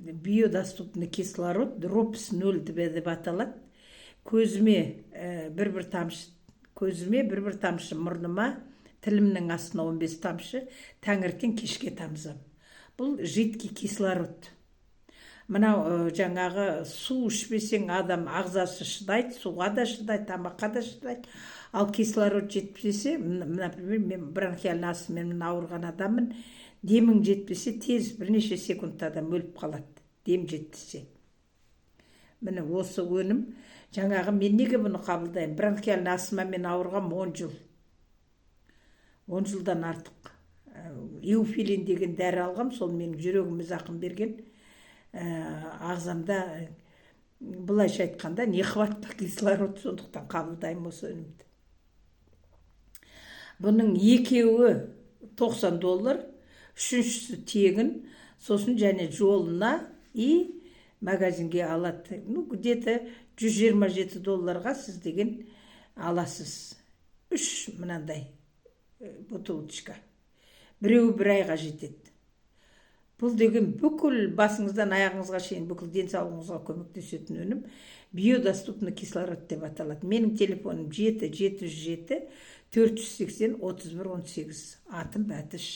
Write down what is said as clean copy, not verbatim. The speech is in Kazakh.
биодоступный кислород, дропс 0 деп аталады. Көзіме бір тамшы, мұрныма, тілімнің астына 15 тамшы, таңертең кешке тамызам. Бұл жидкий кислород. Мынау жаңағы су ішпесең адам ағзасы шыдайды, суға да шыдайды, тамаққа да шыдайды. Ал кислород жетпесе, например, мен бронхиальный астмамен ауырған адаммын, демің жетпесе, тез бірнеше секундта адам өліп қалады, дем жетпесе. Міне осы өнім, жаңағы мен неге бұны қабылдаймын? Бронхиальный астмамен ауырғам 10 жыл. 10 жылдан артық. Эуфилин деген дәрі алғам, сол менің жүрегіме зақым берген. Ағзамда, былайша айтқанда, нехватка кислород, сондықтан қабылдаймын осы өнімді. Бұның екеуі $90, үшіншісі тегін, сосын және жолына и магазинге алады. Где-то $127 сіз деген аласыз. 3 мынандай бутылочка. Біреуі бір айға жетеді. Бұл деген бүкіл басыңыздан аяғыңызға шейін бүкіл денсаулығыңызға көмектесетін өнім биодоступный кислород деп аталады. Менің телефоным 7 707 480 31 18. Атым Бәтіш.